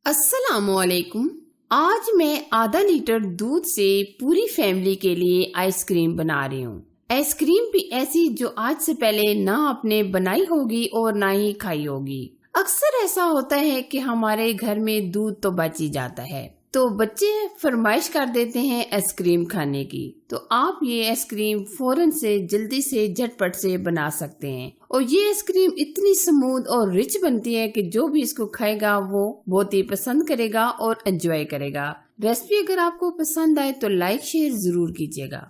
अस्सलामुअलैकुम। आज मैं आधा लीटर दूध से पूरी फैमिली के लिए आइसक्रीम बना रही हूँ। आइसक्रीम भी ऐसी जो आज से पहले ना आपने बनाई होगी और ना ही खाई होगी। अक्सर ऐसा होता है कि हमारे घर में दूध तो बच ही जाता है, तो बच्चे फरमाइश कर देते हैं आइसक्रीम खाने की। तो आप ये आइसक्रीम फौरन से जल्दी से झटपट से बना सकते हैं और ये आइसक्रीम इतनी स्मूथ और रिच बनती है कि जो भी इसको खाएगा वो बहुत ही पसंद करेगा और एंजॉय करेगा। रेसिपी अगर आपको पसंद आए तो लाइक शेयर जरूर कीजिएगा।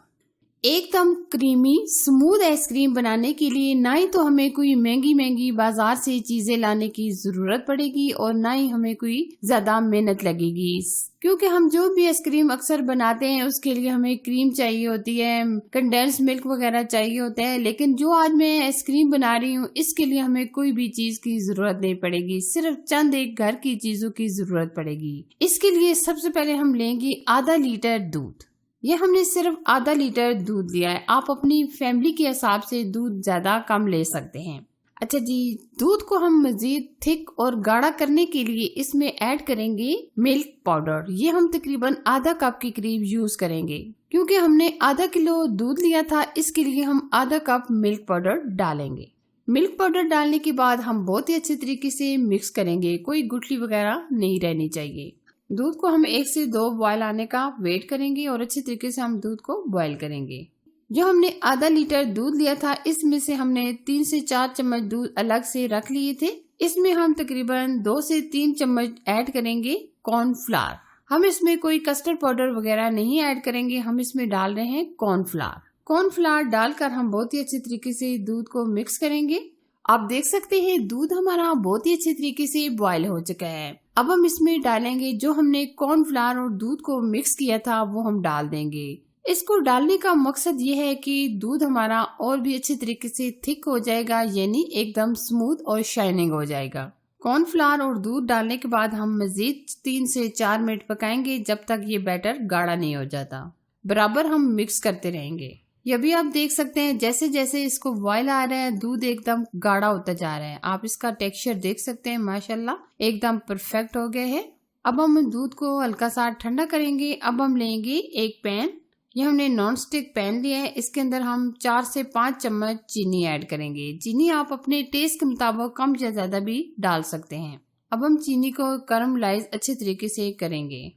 एकदम क्रीमी स्मूथ आइसक्रीम बनाने के लिए ना ही तो हमें कोई महंगी बाजार से चीजें लाने की जरूरत पड़ेगी और ना ही हमें कोई ज्यादा मेहनत लगेगी, क्योंकि हम जो भी आइसक्रीम अक्सर बनाते हैं उसके लिए हमें क्रीम चाहिए होती है, कंडेंस मिल्क वगैरह चाहिए होता है। लेकिन जो आज मैं आइसक्रीम बना रही हूँ इसके लिए हमें कोई भी चीज की जरूरत नहीं पड़ेगी, सिर्फ चंद एक घर की चीजों की जरूरत पड़ेगी। इसके लिए सबसे पहले हम लेंगे आधा लीटर दूध। ये हमने सिर्फ आधा लीटर दूध लिया है। आप अपनी फैमिली के हिसाब से दूध ज्यादा कम ले सकते हैं। अच्छा जी, दूध को हम मजीद थिक और गाढ़ा करने के लिए इसमें ऐड करेंगे मिल्क पाउडर। ये हम तकरीबन आधा कप के करीब यूज करेंगे, क्योंकि हमने आधा किलो दूध लिया था, इसके लिए हम आधा कप मिल्क पाउडर डालेंगे। मिल्क पाउडर डालने के बाद हम बहुत ही अच्छे तरीके से मिक्स करेंगे, कोई गुठली वगैरह नहीं रहनी चाहिए। दूध को हम 1 से 2 बॉयल आने का वेट करेंगे और अच्छे तरीके से हम दूध को बॉयल करेंगे। जो हमने आधा लीटर दूध लिया था इसमें से हमने 3 से 4 चम्मच दूध अलग से रख लिए थे। इसमें हम तकरीबन 2 से 3 चम्मच ऐड करेंगे कॉर्नफ्लावर। हम इसमें कोई कस्टर्ड पाउडर वगैरह नहीं ऐड करेंगे, हम इसमें डाल रहे हैं कॉर्नफ्लावर। कॉर्नफ्लावर डालकर हम बहुत ही अच्छे तरीके से दूध को मिक्स करेंगे। आप देख सकते हैं दूध हमारा बहुत ही अच्छे तरीके से बॉयल हो चुका है। अब हम इसमें डालेंगे जो हमने कॉर्नफ्लावर और दूध को मिक्स किया था वो हम डाल देंगे। इसको डालने का मकसद ये है कि दूध हमारा और भी अच्छे तरीके से थिक हो जाएगा, यानी एकदम स्मूथ और शाइनिंग हो जाएगा। कॉर्नफ्लावर और दूध डालने के बाद हम मजीद 3 से 4 मिनट पकाएंगे जब तक ये बैटर गाढ़ा नहीं हो जाता। बराबर हम मिक्स करते रहेंगे। ये भी आप देख सकते हैं जैसे जैसे इसको बॉयल आ रहा है दूध एकदम गाढ़ा होता जा रहा है। आप इसका टेक्सचर देख सकते हैं, माशाल्लाह एकदम परफेक्ट हो गया है। अब हम दूध को हल्का सा ठंडा करेंगे। अब हम लेंगे एक पैन। ये हमने नॉन स्टिक पैन लिया है, इसके अंदर हम 4 से 5 चम्मच चीनी ऐड करेंगे। चीनी आप अपने टेस्ट के मुताबिक कम या ज्यादा भी डाल सकते हैं। अब हम चीनी को कैरमलाइज अच्छे तरीके से करेंगे।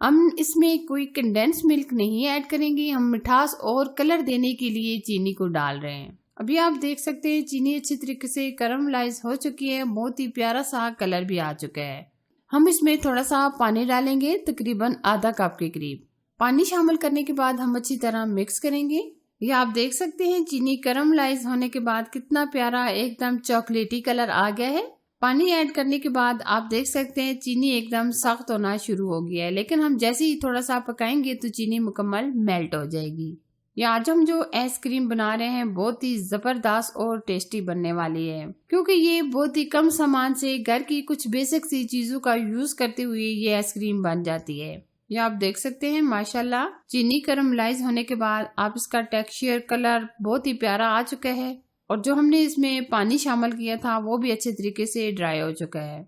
हम इसमें कोई कंडेंस मिल्क नहीं ऐड करेंगे, हम मिठास और कलर देने के लिए चीनी को डाल रहे हैं। अभी आप देख सकते हैं चीनी अच्छी तरीके से कैरमलाइज हो चुकी है, बहुत ही प्यारा सा कलर भी आ चुका है। हम इसमें थोड़ा सा पानी डालेंगे, तकरीबन आधा कप के करीब। पानी शामिल करने के बाद हम अच्छी तरह मिक्स करेंगे। ये आप देख सकते हैं चीनी कैरमलाइज होने के बाद कितना प्यारा एकदम चॉकलेटी कलर आ गया है। पानी ऐड करने के बाद आप देख सकते हैं चीनी एकदम सख्त होना शुरू हो गया है, लेकिन हम जैसे ही थोड़ा सा पकाएंगे तो चीनी मुकम्मल मेल्ट हो जाएगी। ये आज हम जो आइसक्रीम बना रहे हैं बहुत ही जबरदस्त और टेस्टी बनने वाली है, क्योंकि ये बहुत ही कम सामान से घर की कुछ बेसिक सी चीजों का यूज करते हुए ये आइसक्रीम बन जाती है। ये आप देख सकते हैं माशाल्लाह चीनी कैरमलाइज होने के बाद आप इसका टेक्सचर कलर बहुत ही प्यारा आ चुका है और जो हमने इसमें पानी शामिल किया था वो भी अच्छे तरीके से ड्राई हो चुका है।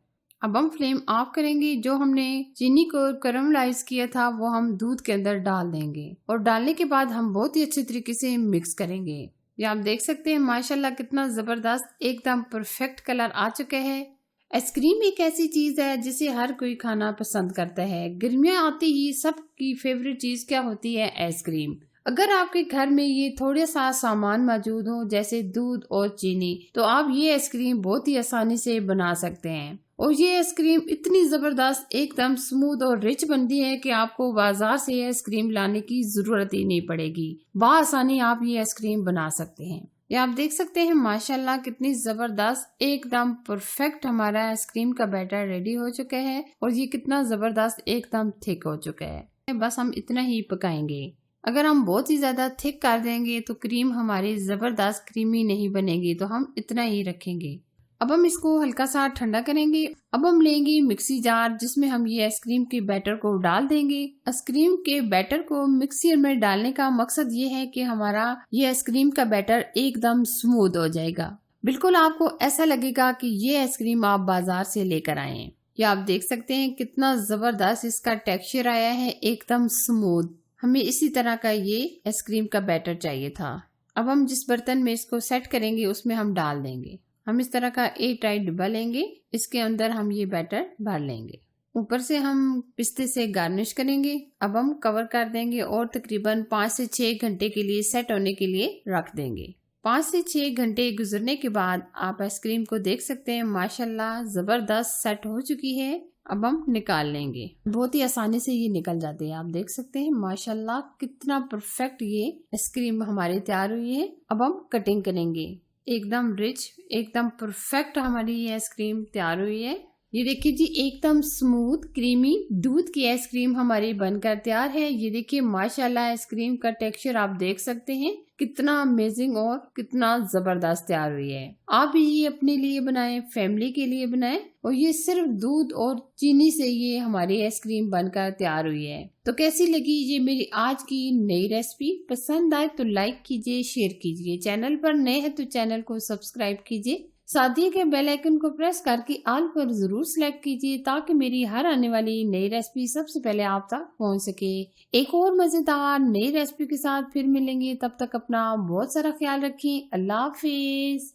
अब हम फ्लेम ऑफ करेंगे। जो हमने चीनी को कैरमलाइज किया था वो हम दूध के अंदर डाल देंगे और डालने के बाद हम बहुत ही अच्छे तरीके से मिक्स करेंगे। ये आप देख सकते हैं माशाल्लाह कितना जबरदस्त एकदम परफेक्ट कलर आ चुका है। आइसक्रीम एक ऐसी चीज है जिसे हर कोई खाना पसंद करता है। गर्मियाँ आती ही सबकी फेवरेट चीज क्या होती है? आइसक्रीम। अगर आपके घर में ये थोड़े सा सामान मौजूद हो जैसे दूध और चीनी, तो आप ये आइसक्रीम बहुत ही आसानी से बना सकते हैं। और ये आइसक्रीम इतनी जबरदस्त एकदम स्मूथ और रिच बनती है कि आपको बाजार से आइसक्रीम लाने की जरूरत ही नहीं पड़ेगी। बआसानी आप ये आइसक्रीम बना सकते हैं। ये आप देख सकते हैं माशाल्लाह कितनी जबरदस्त एकदम परफेक्ट हमारा आइसक्रीम का बैटर रेडी हो चुका है और ये कितना जबरदस्त एकदम थिक हो चुका है। बस हम इतना ही पकाएंगे। अगर हम बहुत ही ज्यादा थिक कर देंगे तो क्रीम हमारी जबरदस्त क्रीमी नहीं बनेगी, तो हम इतना ही रखेंगे। अब हम इसको हल्का सा ठंडा करेंगे। अब हम लेंगे मिक्सी जार जिसमें हम ये आइसक्रीम के बैटर को डाल देंगे। आइसक्रीम के बैटर को मिक्सर में डालने का मकसद ये है कि हमारा ये आइसक्रीम का बैटर एकदम स्मूथ हो जाएगा। बिल्कुल आपको ऐसा लगेगा कि ये आइसक्रीम आप बाजार से लेकर आए हैं। ये आप देख सकते हैं कितना जबरदस्त इसका टेक्सचर आया है, एकदम स्मूथ। हमें इसी तरह का ये आइसक्रीम का बैटर चाहिए था। अब हम जिस बर्तन में इसको सेट करेंगे उसमें हम डाल देंगे। हम इस तरह का एयर टाइट डिब्बा लेंगे, इसके अंदर हम ये बैटर भर लेंगे। ऊपर से हम पिस्ते से गार्निश करेंगे। अब हम कवर कर देंगे और तकरीबन 5 से 6 घंटे के लिए सेट होने के लिए रख देंगे। 5 से 6 घंटे गुजरने के बाद आप आइसक्रीम को देख सकते हैं, माशाल्लाह जबरदस्त सेट हो चुकी है। अब हम निकाल लेंगे। बहुत ही आसानी से ये निकल जाते हैं, आप देख सकते हैं माशाल्लाह कितना परफेक्ट ये आइसक्रीम हमारी तैयार हुई है। अब हम कटिंग करेंगे। एकदम रिच, एकदम परफेक्ट हमारी ये आइसक्रीम तैयार हुई है। ये देखिए जी, एकदम स्मूथ क्रीमी दूध की आइसक्रीम हमारी बनकर तैयार है। ये देखिए माशाल्लाह आइसक्रीम का टेक्सचर आप देख सकते हैं कितना अमेजिंग और कितना जबरदस्त तैयार हुई है। आप भी ये अपने लिए बनाएं, फैमिली के लिए बनाएं। और ये सिर्फ दूध और चीनी से ये हमारी आइसक्रीम बनकर तैयार हुई है। तो कैसी लगी ये मेरी आज की नई रेसिपी? पसंद आए तो लाइक कीजिए, शेयर कीजिए। चैनल पर नए हैं तो चैनल को सब्सक्राइब कीजिए। साथ ही के बेल आइकन को प्रेस करके ऑल पर जरूर सिलेक्ट कीजिए ताकि मेरी हर आने वाली नई रेसिपी सबसे पहले आप तक पहुंच सके। एक और मजेदार नई रेसिपी के साथ फिर मिलेंगे, तब तक अपना बहुत सारा ख्याल रखें। अल्लाह हाफिज।